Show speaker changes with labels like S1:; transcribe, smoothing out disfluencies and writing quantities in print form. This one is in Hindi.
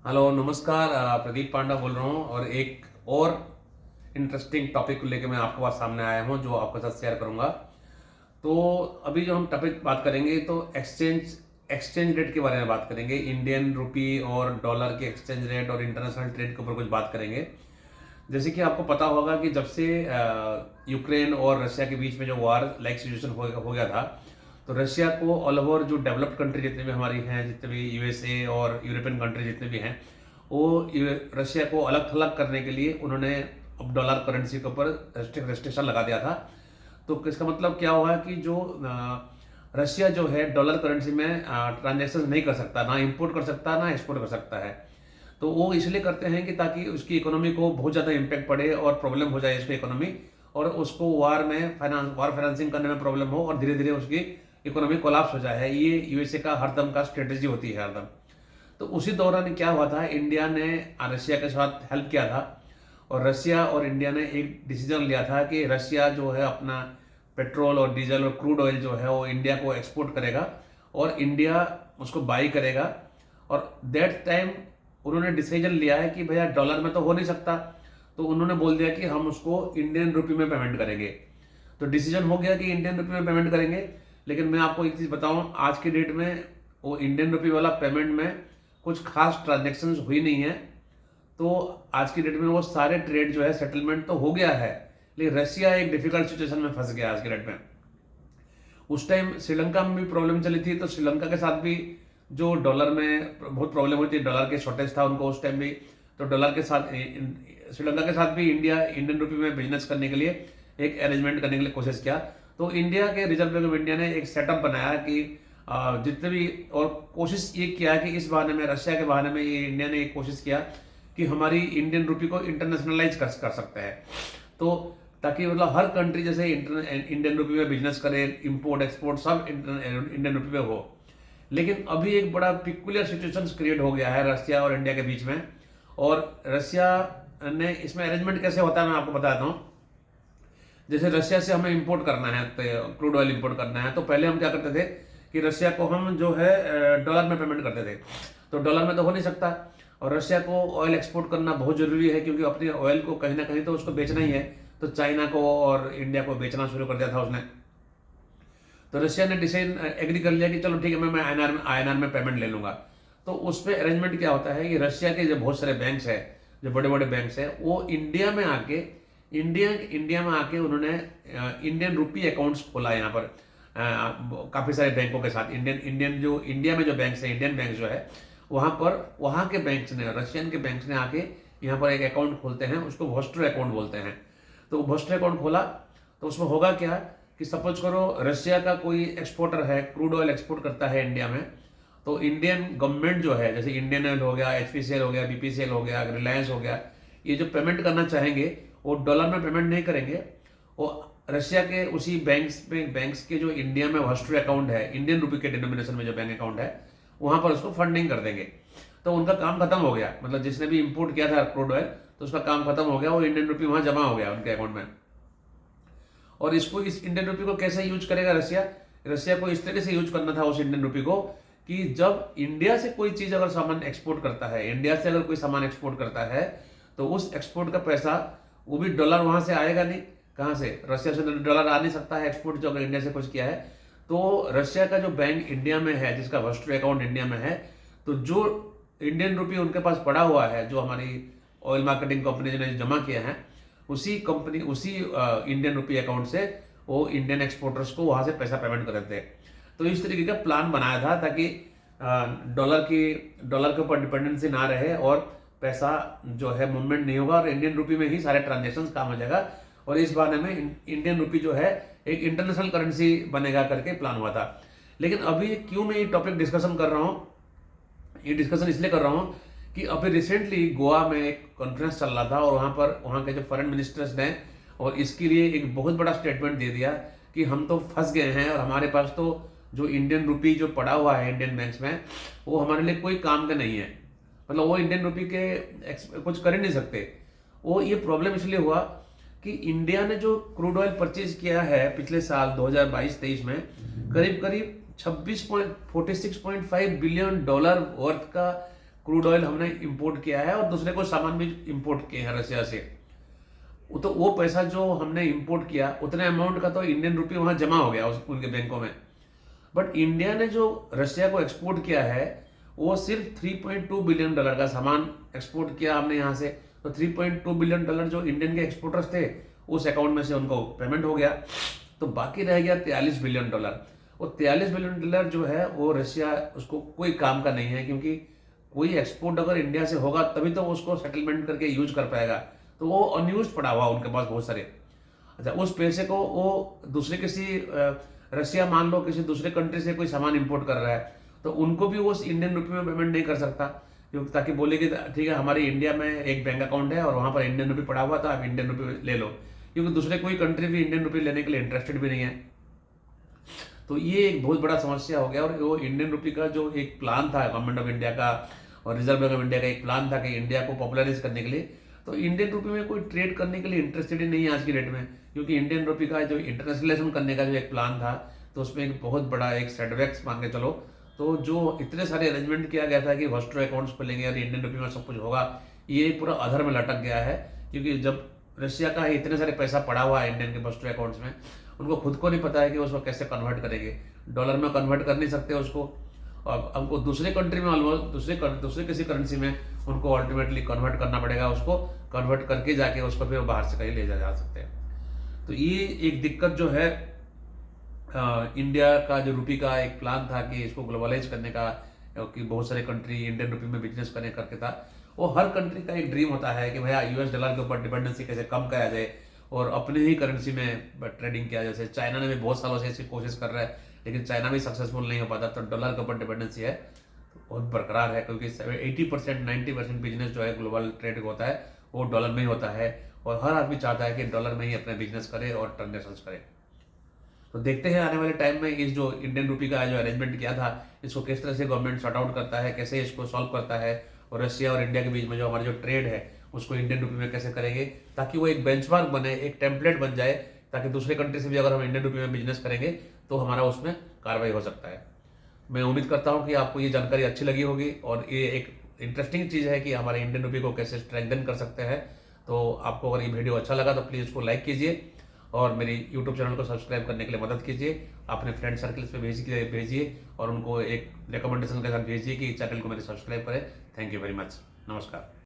S1: हेलो नमस्कार। प्रदीप पांडा बोल रहा हूँ और एक और इंटरेस्टिंग टॉपिक को लेकर मैं आपके पास सामने आया हूँ जो आपके साथ शेयर करूँगा। तो अभी जो हम टॉपिक बात करेंगे तो एक्सचेंज रेट के बारे में बात करेंगे। इंडियन रुपी और डॉलर के एक्सचेंज रेट और इंटरनेशनल ट्रेड के ऊपर कुछ बात करेंगे। जैसे कि आपको पता होगा कि जब से यूक्रेन और रशिया के बीच में जो वार लाइक सिचुएशन हो गया था, तो रशिया को ऑल ओवर जो डेवलप्ड कंट्री जितने भी हमारी हैं, जितने भी यूएसए और यूरोपियन कंट्री जितने भी हैं, वो रशिया को अलग थलग करने के लिए उन्होंने अब डॉलर करेंसी के ऊपर रेस्ट्रिक्शन लगा दिया था। तो इसका मतलब क्या हुआ कि जो रशिया जो है डॉलर करेंसी में ट्रांजेक्शन नहीं कर सकता, ना इंपोर्ट कर सकता ना एक्सपोर्ट कर सकता है। तो वो इसलिए करते हैं कि ताकि उसकी इकोनॉमी को बहुत ज़्यादा इम्पैक्ट पड़े और प्रॉब्लम हो जाए इसकी इकोनॉमी, और उसको वार फाइनेंसिंग करने में प्रॉब्लम हो और धीरे धीरे उसकी इकोनॉमी कोलैप्स हो जाए। ये यूएसए का हरदम का स्ट्रेटेजी होती है हरदम। तो उसी दौरान क्या हुआ था, इंडिया ने रशिया के साथ हेल्प किया था और रशिया और इंडिया ने एक डिसीजन लिया था कि रशिया जो है अपना पेट्रोल और डीजल और क्रूड ऑयल जो है वो इंडिया को एक्सपोर्ट करेगा और इंडिया उसको बाई करेगा। और दैट टाइम उन्होंने डिसीजन लिया है कि भैया डॉलर में तो हो नहीं सकता, तो उन्होंने बोल दिया कि हम उसको इंडियन रुपी में पेमेंट करेंगे। तो डिसीजन हो गया कि इंडियन रुपी में पेमेंट करेंगे। लेकिन मैं आपको एक चीज़ बताऊं, आज की डेट में वो इंडियन रुपी वाला पेमेंट में कुछ खास ट्रांजेक्शन हुई नहीं है। तो आज की डेट में वो सारे ट्रेड जो है सेटलमेंट तो हो गया है, लेकिन रशिया एक डिफिकल्ट सिचुएशन में फंस गया आज की डेट में। उस टाइम श्रीलंका में भी प्रॉब्लम चली थी, तो श्रीलंका के साथ भी जो डॉलर में बहुत प्रॉब्लम हुई थी, डॉलर के शॉर्टेज था उनको उस टाइम भी। तो डॉलर के साथ श्रीलंका के साथ भी इंडिया इंडियन रुपी में बिजनेस करने के लिए एक अरेंजमेंट करने के लिए कोशिश किया। तो इंडिया के रिजर्व बैंक ऑफ इंडिया ने एक सेटअप बनाया कि जितने भी, और कोशिश ये किया कि इस बहाने में, रशिया के बहाने में, ये इंडिया ने एक कोशिश किया कि हमारी इंडियन रुपी को इंटरनेशनलाइज कर सकते हैं। तो ताकि मतलब हर कंट्री जैसे इंडियन रुपी में बिजनेस करे, इंपोर्ट एक्सपोर्ट सब इंडियन रुपी में हो। लेकिन अभी एक बड़ा पिकुलियर सिचुएशन क्रिएट हो गया है रशिया और इंडिया के बीच में। और रशिया ने इसमें अरेंजमेंट कैसे होता है मैं आपको बताता हूँ। जैसे रशिया से हमें इंपोर्ट करना है, तो क्रूड ऑयल इंपोर्ट करना है, तो पहले हम क्या करते थे कि रशिया को हम जो है डॉलर में पेमेंट करते थे। तो डॉलर में तो हो नहीं सकता, और रशिया को ऑयल एक्सपोर्ट करना बहुत जरूरी है क्योंकि अपने ऑयल को कहीं ना कहीं तो उसको बेचना ही है। तो चाइना को और इंडिया को बेचना शुरू कर दिया था उसने। तो रशिया ने डिसीजन एग्री कर लिया कि चलो ठीक है, मैं आईएनआर में पेमेंट ले लूंगा। तो उस पर अरेंजमेंट क्या होता है कि रशिया के जो बहुत सारे बैंक्स है, जो बड़े बड़े बैंक्स है, वो इंडिया में आके उन्होंने इंडियन रुपी अकाउंट्स खोला यहाँ पर काफी सारे बैंकों के साथ। इंडियन जो इंडिया में जो बैंक्स है, इंडियन बैंक जो है, वहां पर वहां के बैंक्स ने, रशियन के बैंक्स ने आके यहाँ पर एक अकाउंट खोलते हैं, उसको वोस्टर अकाउंट बोलते हैं। तो वोस्टर अकाउंट खोला तो उसमें होगा क्या कि सपोज करो रशिया का कोई एक्सपोर्टर है, क्रूड ऑयल एक्सपोर्ट करता है इंडिया में। तो इंडियन गवर्नमेंट जो है, जैसे इंडियन ऑयल हो गया, एचपीसीएल हो गया, बीपीसीएल हो गया, रिलायंस हो गया, ये जो पेमेंट करना चाहेंगे वो डॉलर में पेमेंट नहीं करेंगे। वो रशिया के उसी बैंक्स के जो इंडिया में वस्टर अकाउंट है, इंडियन रुपी के डिनोमिनेशन में जो बैंक अकाउंट है, वहां पर उसको फंडिंग कर देंगे। तो उनका काम खत्म हो गया, मतलब जिसने भी इंपोर्ट किया था क्रूड ऑयल, तो उसका काम खत्म हो गया, वो इंडियन रुपी वहां जमा हो गया उनके अकाउंट में। और इसको, इस इंडियन रुपी को कैसे यूज करेगा रशिया? रशिया को इस तरीके से यूज करना था उस इंडियन रुपी को कि जब इंडिया से कोई चीज अगर सामान एक्सपोर्ट करता है, इंडिया से अगर कोई सामान एक्सपोर्ट करता है, तो उस एक्सपोर्ट का पैसा, वो भी डॉलर वहां से आएगा नहीं। कहां से? रशिया से डॉलर आ नहीं सकता है एक्सपोर्ट जो अगर इंडिया से कुछ किया है। तो रशिया का जो बैंक इंडिया में है, जिसका वस्टर अकाउंट इंडिया में है, तो जो इंडियन रुपी उनके पास पड़ा हुआ है, जो हमारी ऑयल मार्केटिंग कंपनी ने जमा किया है, उसी कंपनी, उसी इंडियन रुपी अकाउंट से वो इंडियन एक्सपोर्टर्स को वहां से पैसा पेमेंट कर देते हैं। तो इस तरीके का प्लान बनाया था ताकि डॉलर के ऊपर डिपेंडेंसी ना रहे और पैसा जो है मूवमेंट नहीं होगा और इंडियन रुपी में ही सारे ट्रांजेक्शन काम हो जाएगा। और इस बहाने में इंडियन रुपी जो है एक इंटरनेशनल करेंसी बनेगा करके प्लान हुआ था। लेकिन अभी क्यों मैं ये टॉपिक डिस्कशन कर रहा हूँ, ये डिस्कशन इसलिए कर रहा हूँ कि अभी रिसेंटली गोवा में एक कॉन्फ्रेंस चल रहा था और वहाँ पर वहाँ के जो फॉरेन मिनिस्टर्स ने और इसके लिए एक बहुत बड़ा स्टेटमेंट दे दिया कि हम तो फंस गए हैं और हमारे पास तो जो इंडियन रुपी जो पड़ा हुआ है इंडियन बैंक्स में, वो हमारे लिए कोई काम का नहीं है। मतलब वो इंडियन रुपी के कुछ कर ही नहीं सकते। वो ये प्रॉब्लम इसलिए हुआ कि इंडिया ने जो क्रूड ऑयल परचेज किया है पिछले साल 2022-23 में, करीब करीब 46.5 बिलियन डॉलर वर्थ का क्रूड ऑयल हमने इंपोर्ट किया है और दूसरे कुछ सामान भी इंपोर्ट किए हैं रशिया से। तो वो पैसा जो हमने इंपोर्ट किया उतने अमाउंट का तो इंडियन रुपी वहां जमा हो गया उनके बैंकों में। बट इंडिया ने जो रशिया को एक्सपोर्ट किया है वो सिर्फ $3.2 बिलियन का सामान एक्सपोर्ट किया हमने यहाँ से। तो $3.2 बिलियन जो इंडियन के एक्सपोर्टर्स थे उस अकाउंट में से उनको पेमेंट हो गया। तो बाकी रह गया $43 बिलियन। वो $43 बिलियन जो है वो रशिया उसको कोई काम का नहीं है, क्योंकि कोई एक्सपोर्ट अगर इंडिया से होगा तभी तो उसको सेटलमेंट करके यूज कर पाएगा। तो वो अनयूज पड़ा हुआ उनके पास बहुत सारे। अच्छा, उस पैसे को वो दूसरे किसी रशिया मान लो किसी दूसरे कंट्री से कोई सामान इंपोर्ट कर रहा है तो उनको भी वो उस इंडियन रुपये में पेमेंट नहीं कर सकता, क्योंकि ताकि बोले कि ठीक है हमारे इंडिया में एक बैंक अकाउंट है और वहाँ पर इंडियन रुपये पड़ा हुआ था, आप इंडियन रुपये ले लो, क्योंकि दूसरे कोई कंट्री भी इंडियन रुपये लेने के लिए इंटरेस्टेड भी नहीं है। तो ये एक बहुत बड़ा समस्या हो गया। और वो इंडियन रुपये का जो एक प्लान था गवर्नमेंट ऑफ इंडिया का और रिजर्व बैंक ऑफ इंडिया का एक प्लान था कि इंडिया को पॉपुलराइज करने के लिए, तो इंडियन रुपये में कोई ट्रेड करने के लिए इंटरेस्टेड ही नहीं है आज की डेट में, क्योंकि इंडियन रुपये का जो इंटरनेशनलाइजेशन करने का जो एक प्लान था तो उसमें एक बहुत बड़ा एक सेटबैक्स मान के चलो। तो जो इतने सारे अरेंजमेंट किया गया था कि हॉस्टो अकाउंट्स खुलेंगे और इंडियन रुपये में सब कुछ होगा, ये पूरा अधर में लटक गया है। क्योंकि जब रशिया का इतने सारे पैसा पड़ा हुआ है इंडियन के हॉस्टो अकाउंट्स में, उनको खुद को नहीं पता है कि उसको कैसे कन्वर्ट करेंगे। डॉलर में कन्वर्ट कर नहीं सकते उसको, और हमको दूसरे कंट्री में ऑलमोस्ट दूसरे किसी करेंसी में उनको अल्टीमेटली कन्वर्ट करना पड़ेगा। उसको कन्वर्ट करके जाके उसको फिर बाहर से कहीं ले जा सकते हैं। तो ये एक दिक्कत जो है इंडिया का जो रुपये का एक प्लान था कि इसको ग्लोबलाइज करने का, कि बहुत सारे कंट्री इंडियन रुपये में बिजनेस करने करके था, वो हर कंट्री का एक ड्रीम होता है कि भैया US डॉलर के ऊपर डिपेंडेंसी कैसे कम करा जाए और अपने ही करेंसी में ट्रेडिंग किया। जैसे चाइना ने भी बहुत सालों से इसकी कोशिश कर रहा है, लेकिन चाइना भी सक्सेसफुल नहीं हो पाता। तो डॉलर के ऊपर डिपेंडेंसी है तो बहुत बरकरार है, क्योंकि 80% 90% बिजनेस जो है ग्लोबल ट्रेड होता है वो डॉलर में ही होता है, और हर आदमी चाहता है कि डॉलर में ही अपना बिजनेस करे और ट्रांजेक्शन करे। तो देखते हैं आने वाले टाइम में इस जो इंडियन रुपये का जो अरेंजमेंट किया था इसको किस तरह से गवर्नमेंट सॉर्ट आउट करता है, कैसे इसको सॉल्व करता है, और रशिया और इंडिया के बीच में जो हमारा जो ट्रेड है उसको इंडियन रुपये में कैसे करेंगे, ताकि वो एक बेंचमार्क बने, एक टेम्पलेट बन जाए, ताकि दूसरे कंट्री से भी अगर हम इंडियन रुपये में बिजनेस करेंगे तो हमारा उसमें कार्रवाई हो सकता है। मैं उम्मीद करता हूँ कि आपको ये जानकारी अच्छी लगी होगी और ये एक इंटरेस्टिंग चीज़ है कि हमारे इंडियन रुपये को कैसे स्ट्रेंथन कर सकते हैं। तो आपको अगर ये वीडियो अच्छा लगा तो प्लीज़ इसको लाइक कीजिए और मेरी यूट्यूब चैनल को सब्सक्राइब करने के लिए मदद कीजिए। अपने फ्रेंड सर्कल्स पे भेजिए और उनको एक रिकमेंडेशन के साथ भेजिए कि चैनल को मेरे सब्सक्राइब करें। Thank you very much. नमस्कार।